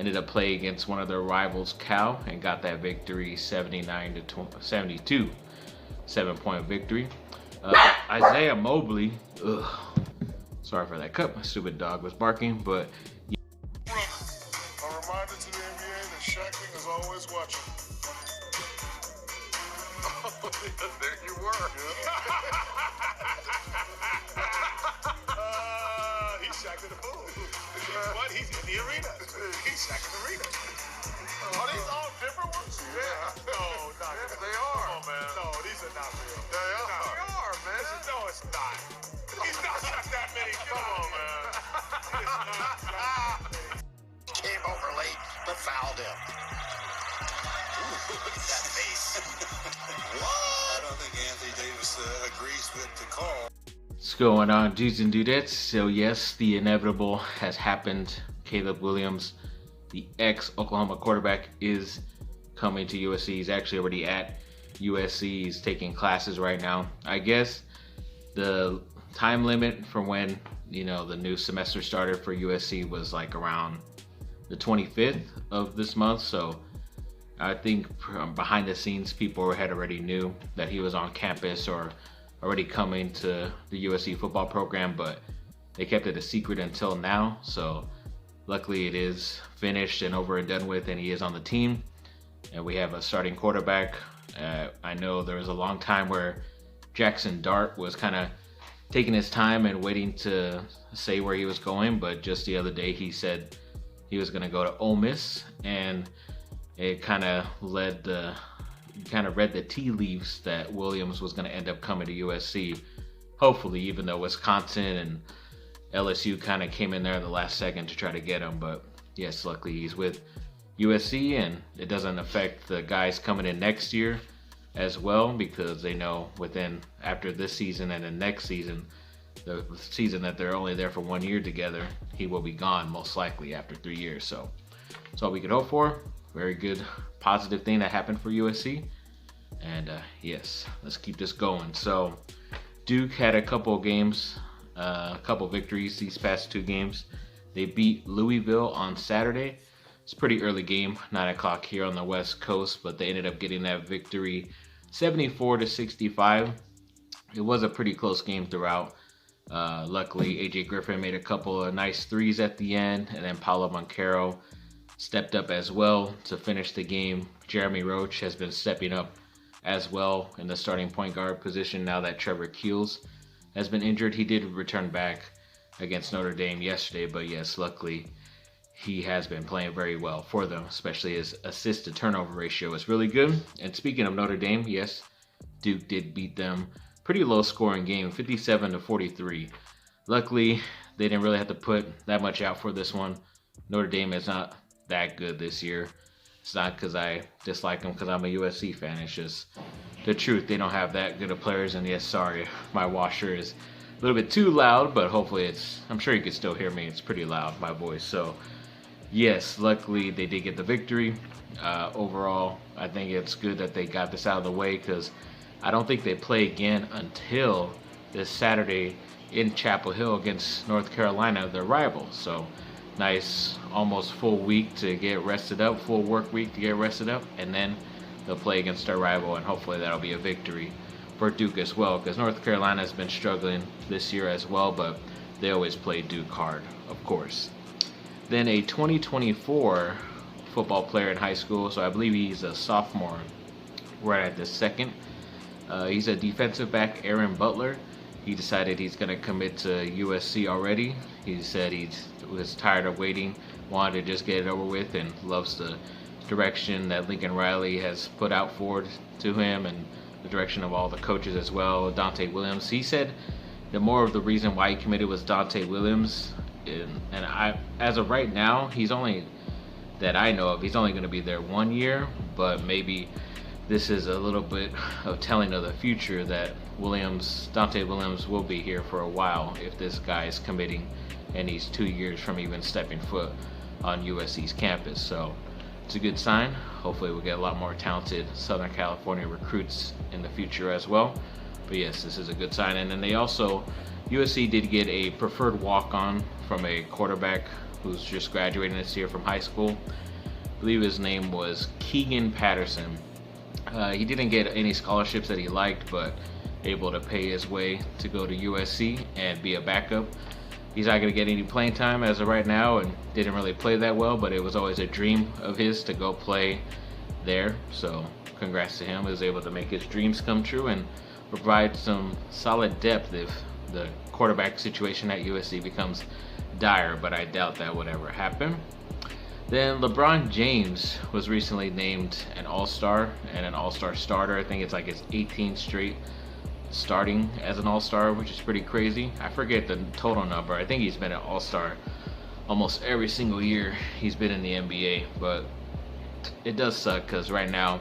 ended up playing against one of their rivals, Cal, and got that victory, 72, 7-point victory. Isaiah Mobley, sorry for that cut, my stupid dog was barking, but A reminder to the NBA that Shaq King is always watching. There you were. He's Shaq in the pool. What? He's in the arena. He's Shaq in the arena. Are these all different ones? Yeah. No, not yes, they are. Come on, man. No, these are not real. They are. They are, man. No, it's not. He's not shot that many. Come on, man. It's not shot that many. Came over late, but fouled him. Ooh, look at that face. What? I don't think Anthony Davis agrees with the call. What's going on, dudes and dudettes? So yes, the inevitable has happened. Caleb Williams, the ex-Oklahoma quarterback, is coming to USC. He's actually already at USC. He's taking classes right now. I guess the time limit for when, the new semester started for USC was like around the 25th of this month. So I think behind the scenes, people had already knew that he was on campus or already coming to the USC football program, but they kept it a secret until now. So luckily it is finished and over and done with, and he is on the team. And we have a starting quarterback. I know there was a long time where Jackson Dart was kind of taking his time and waiting to say where he was going, but just the other day he said he was going to go to Ole Miss, and it kind of read the tea leaves that Williams was going to end up coming to USC. Hopefully, even though Wisconsin and LSU kind of came in there in the last second to try to get him. But yes, luckily he's with USC, and it doesn't affect the guys coming in next year as well, because they know after this season and the next season, the season that they're only there for 1 year together, he will be gone most likely after 3 years. So that's all we could hope for. Very good, positive thing that happened for USC. And yes, let's keep this going. So Duke had a couple of games, a couple of victories these past 2 games. They beat Louisville on Saturday. It's a pretty early game, 9 o'clock here on the West Coast, but they ended up getting that victory 74-65. It was a pretty close game throughout. Luckily, AJ Griffin made a couple of nice threes at the end, and then Paulo Banchero stepped up as well to finish the game. Jeremy Roach has been stepping up as well in the starting point guard position now that Trevor Keels has been injured. He did return back against Notre Dame yesterday, but yes, luckily he has been playing very well for them, especially his assist to turnover ratio is really good. And speaking of Notre Dame, yes, Duke did beat them. Pretty low scoring game, 57-43. Luckily, they didn't really have to put that much out for this one. Notre Dame is not that good this year. It's not because I dislike them because I'm a USC fan. It's just the truth. They don't have that good of players. And yes, sorry, my washer is a little bit too loud, but hopefully I'm sure you can still hear me. It's pretty loud, my voice. So yes, luckily they did get the victory. Overall, I think it's good that they got this out of the way, because I don't think they play again until this Saturday in Chapel Hill against North Carolina, their rival. So nice, almost full week to get rested up, full work week to get rested up, and then they'll play against their rival, and hopefully that'll be a victory for Duke as well, because North Carolina has been struggling this year as well, but they always play Duke hard, of course. Then a 2024 football player in high school, so I believe he's a sophomore right at this second. He's a defensive back, Aaron Butler. He decided he's going to commit to USC already. He said he was tired of waiting, wanted to just get it over with, and loves the direction that Lincoln Riley has put out forward to him, and the direction of all the coaches as well. Dante Williams, he said the more of the reason why he committed was Dante Williams. And I, as of right now, he's only, that I know of, he's only going to be there 1 year, but maybe this is a little bit of telling of the future that Dante Williams will be here for a while if this guy is committing and he's 2 years from even stepping foot on USC's campus. So it's a good sign. Hopefully we'll get a lot more talented Southern California recruits in the future as well. But yes, this is a good sign. And then USC did get a preferred walk-on from a quarterback who's just graduating this year from high school. I believe his name was Keegan Patterson. He didn't get any scholarships that he liked, but able to pay his way to go to USC and be a backup. He's not going to get any playing time as of right now and didn't really play that well, but it was always a dream of his to go play there. So congrats to him. He was able to make his dreams come true and provide some solid depth if the quarterback situation at USC becomes dire, but I doubt that would ever happen. Then LeBron James was recently named an All-Star and an All-Star starter. I think it's like his 18th straight starting as an All-Star, which is pretty crazy. I forget the total number. I think he's been an All-Star almost every single year he's been in the NBA, but it does suck because right now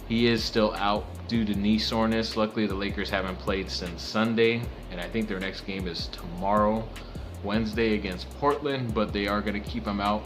he is still out due to knee soreness. Luckily, the Lakers haven't played since Sunday, and I think their next game is tomorrow, Wednesday, against Portland, but they are going to keep him out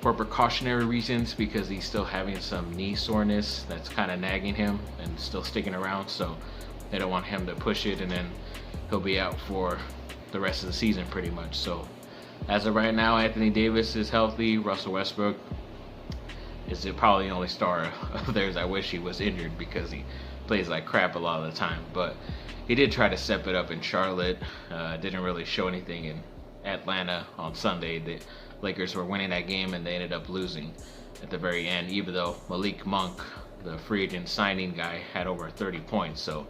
for precautionary reasons because he's still having some knee soreness that's kind of nagging him and still sticking around, so they don't want him to push it and then he'll be out for the rest of the season pretty much. So as of right now, Anthony Davis is healthy. Russell Westbrook is probably the only star of theirs. I wish he was injured because he plays like crap a lot of the time, but he did try to step it up in Charlotte. Didn't really show anything in Atlanta on Sunday. The Lakers were winning that game and they ended up losing at the very end, even though Malik Monk, the free agent signing guy, had over 30 points. So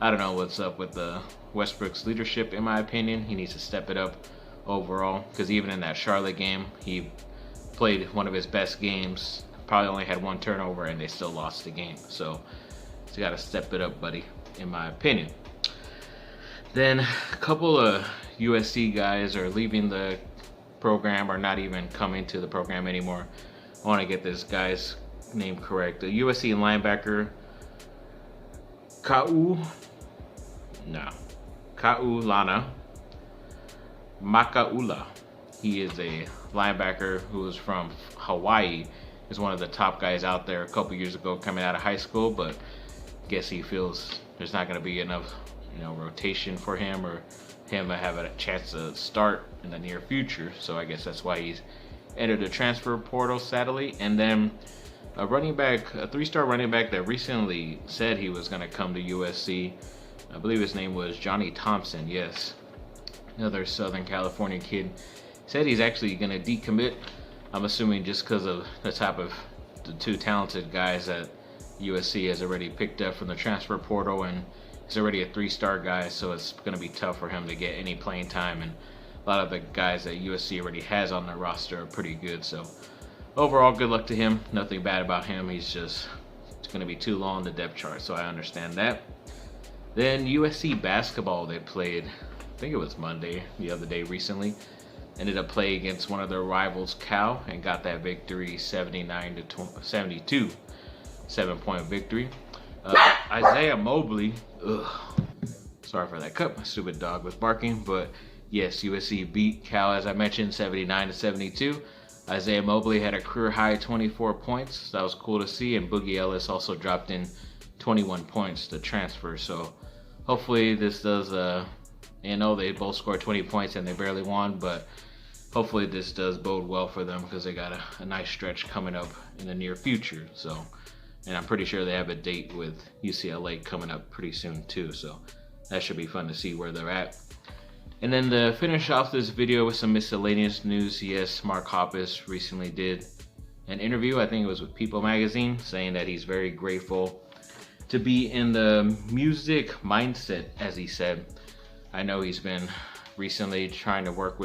I don't know what's up with the Westbrook's leadership. In my opinion, he needs to step it up overall, because even in that Charlotte game, he played one of his best games, probably only had one turnover, and they still lost the game. So he's got to step it up, buddy, in my opinion. Then a couple of USC guys are leaving the program or not even coming to the program anymore. I want to get this guy's name correct. The USC linebacker Kaulana Makaula. He is a linebacker who is from Hawaii. Is one of the top guys out there a couple years ago coming out of high school, but guess he feels there's not going to be enough, rotation for him or him to have a chance to start in the near future. So I guess that's why he's entered the transfer portal, sadly. And then a running back, a 3-star running back that recently said he was going to come to USC. I believe his name was Johnny Thompson. Yes, another Southern California kid. Said he's actually going to decommit. I'm assuming just because of the type of the two talented guys that USC has already picked up from the transfer portal, and he's already a 3-star guy, so it's going to be tough for him to get any playing time. And a lot of the guys that USC already has on their roster are pretty good. So overall, good luck to him. Nothing bad about him. He's just going to be too low on the depth chart, so I understand that. Then USC basketball, they played, I think it was Monday, the other day recently. Ended up playing against one of their rivals, Cal, and got that victory, 79-72, 7-point victory. Isaiah Mobley, sorry for that cut, my stupid dog was barking, but yes, USC beat Cal, as I mentioned, 79-72. Isaiah Mobley had a career-high 24 points. So that was cool to see, and Boogie Ellis also dropped in 21 points to transfer. So hopefully this does, they both scored 20 points and they barely won, but hopefully this does bode well for them because they got a nice stretch coming up in the near future. So, and I'm pretty sure they have a date with UCLA coming up pretty soon too. So that should be fun to see where they're at. And then to finish off this video with some miscellaneous news, yes, Mark Hoppus recently did an interview, I think it was with People Magazine, saying that he's very grateful to be in the music mindset, as he said. I know he's been recently trying to work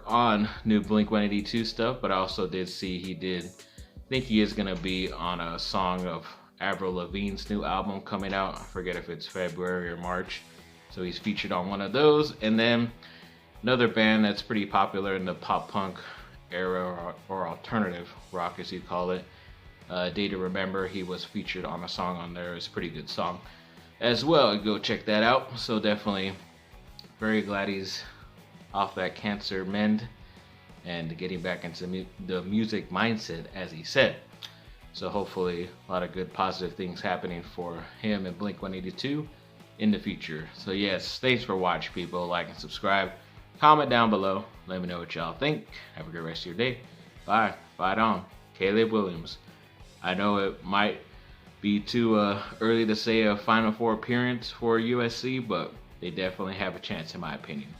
on new Blink-182 stuff, but I also did see I think he is gonna be on a song of Avril Lavigne's new album coming out. I forget if it's February or March. So he's featured on one of those. And then another band that's pretty popular in the pop punk era, or alternative rock as you call it, Day to Remember, he was featured on a song on there. It's a pretty good song as well. Go check that out. So definitely very glad he's off that cancer mend and getting back into the music mindset, as he said. So hopefully a lot of good positive things happening for him and Blink-182 in the future. So yes, thanks for watching, people. Like and subscribe, Comment down below. Let me know what y'all think. Have a good rest of your day. Bye. Fight on. Caleb Williams. I know it might be too early to say a Final Four appearance for USC, but they definitely have a chance in my opinion.